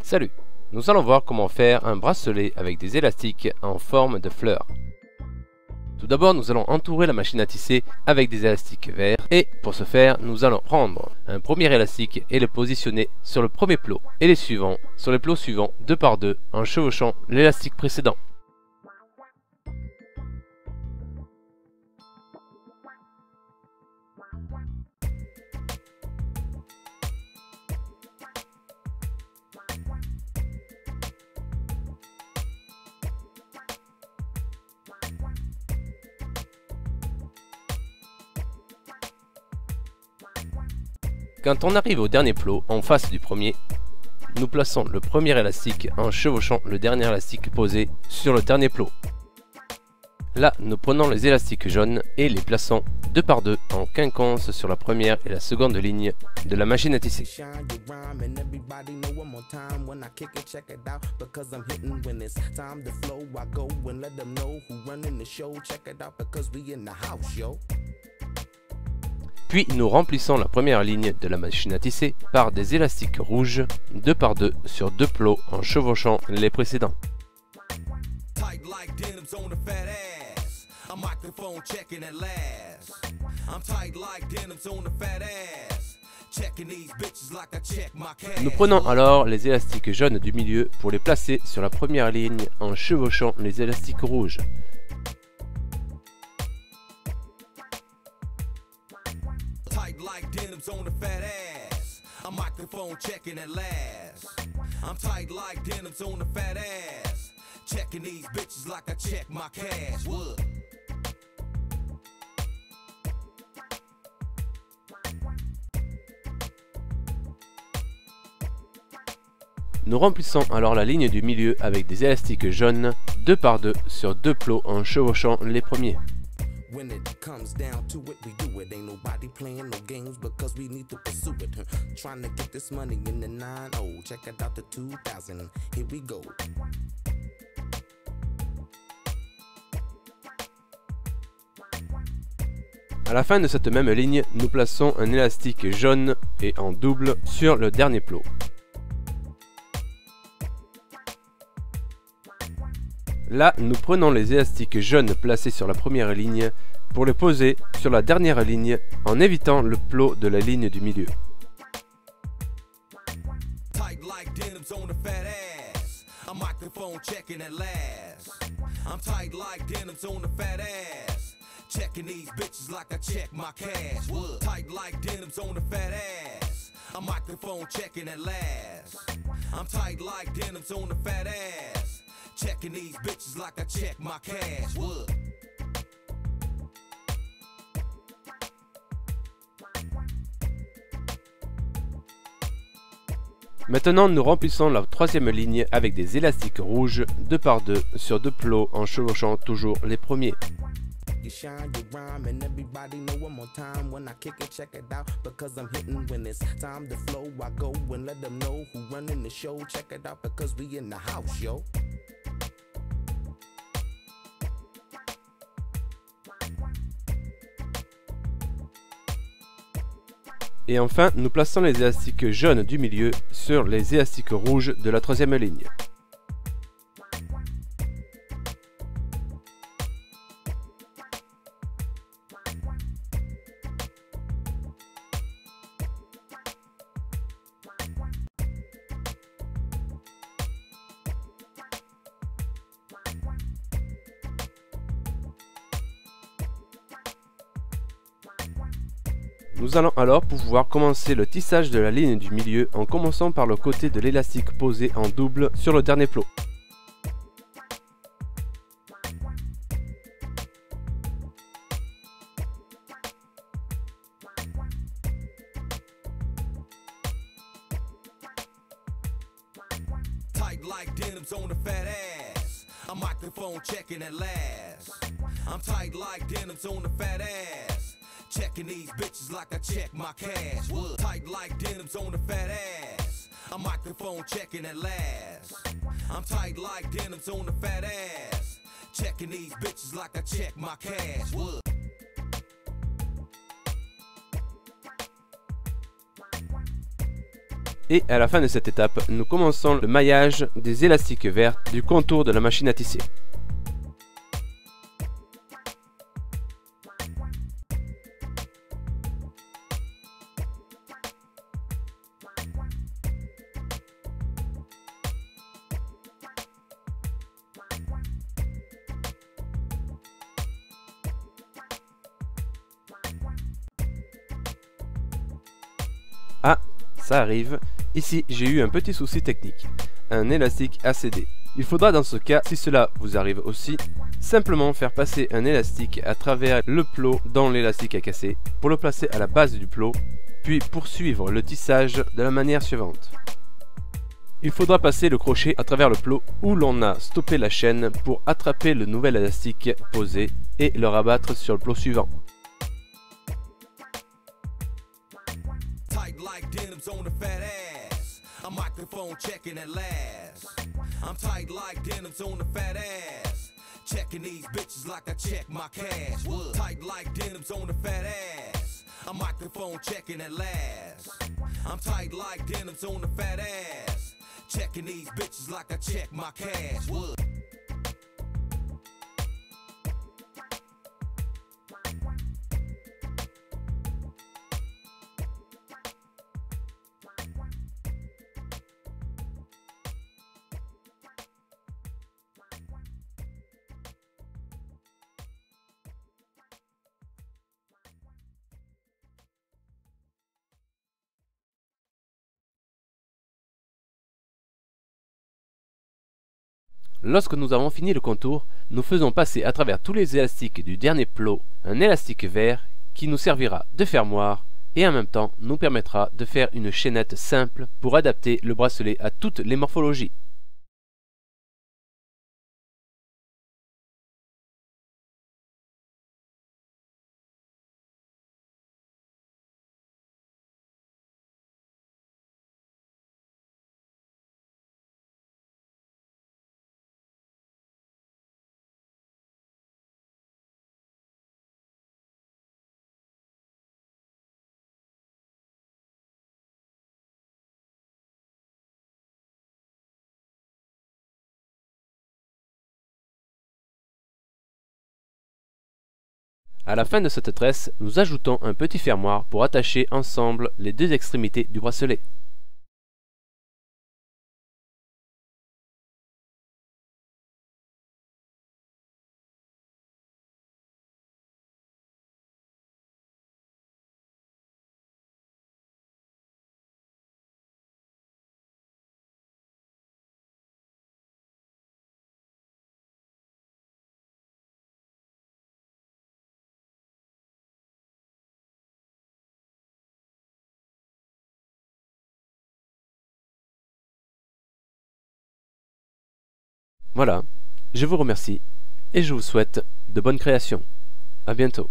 Salut! Nous allons voir comment faire un bracelet avec des élastiques en forme de fleurs. Tout d'abord, nous allons entourer la machine à tisser avec des élastiques verts et pour ce faire, nous allons prendre un premier élastique et le positionner sur le premier plot et les suivants sur les plots suivants 2 par 2 en chevauchant l'élastique précédent. Quand on arrive au dernier plot, en face du premier, nous plaçons le premier élastique en chevauchant le dernier élastique posé sur le dernier plot. Là, nous prenons les élastiques jaunes et les plaçons 2 par 2 en quinconce sur la première et la seconde ligne de la machine à tisser. Puis nous remplissons la première ligne de la machine à tisser par des élastiques rouges 2 par 2 sur 2 plots en chevauchant les précédents. Nous prenons alors les élastiques jaunes du milieu pour les placer sur la première ligne en chevauchant les élastiques rouges. Nous remplissons alors la ligne du milieu avec des élastiques jaunes 2 par 2 sur 2 plots en chevauchant les premiers. When it comes down to it, we do it. Ain't nobody playing no games because we need to pursue it. Trying to get this money in the 9-0. Check it out the 2000. Here we go. À la fin de cette même ligne, nous plaçons un élastique jaune et en double sur le dernier plot. Là, nous prenons les élastiques jaunes placés sur la première ligne pour les poser sur la dernière ligne en évitant le plot de la ligne du milieu. Checking these bitches like I check my cash. What? Maintenant, nous remplissons la troisième ligne avec des élastiques rouges 2 par 2 sur 2 plots en chevauchant toujours les premiers. You shine your rhyme and everybody know one more time when I kick it, check it out because I'm hitting when it's time to flow. I go and let them know who running the show. Check it out because we in the house, yo. Et enfin, nous plaçons les élastiques jaunes du milieu sur les élastiques rouges de la troisième ligne. Nous allons alors pouvoir commencer le tissage de la ligne du milieu en commençant par le côté de l'élastique posé en double sur le dernier plot. Checking these bitches like I check my cash. What? Tight like denims on the fat ass. A microphone checking at last. I'm tight like denims on the fat ass. Checking these bitches like I check my cash. What? Et à la fin de cette étape, nous commençons le maillage des élastiques verts du contour de la machine à tisser. Ah, ça arrive. Ici, j'ai eu un petit souci technique. Un élastique a cédé. Il faudra dans ce cas, si cela vous arrive aussi, simplement faire passer un élastique à travers le plot dont l'élastique a cassé pour le placer à la base du plot, puis poursuivre le tissage de la manière suivante. Il faudra passer le crochet à travers le plot où l'on a stoppé la chaîne pour attraper le nouvel élastique posé et le rabattre sur le plot suivant. On the fat ass, a microphone checking at last. I'm tight like denims on the fat ass, checking these bitches like I check my cash. Tight like denims on the fat ass, a microphone checking at last. I'm tight like denims on the fat ass, checking these bitches like I check my cash. Lorsque nous avons fini le contour, nous faisons passer à travers tous les élastiques du dernier plot un élastique vert qui nous servira de fermoir et en même temps nous permettra de faire une chaînette simple pour adapter le bracelet à toutes les morphologies. À la fin de cette tresse, nous ajoutons un petit fermoir pour attacher ensemble les deux extrémités du bracelet. Voilà, je vous remercie et je vous souhaite de bonnes créations. À bientôt.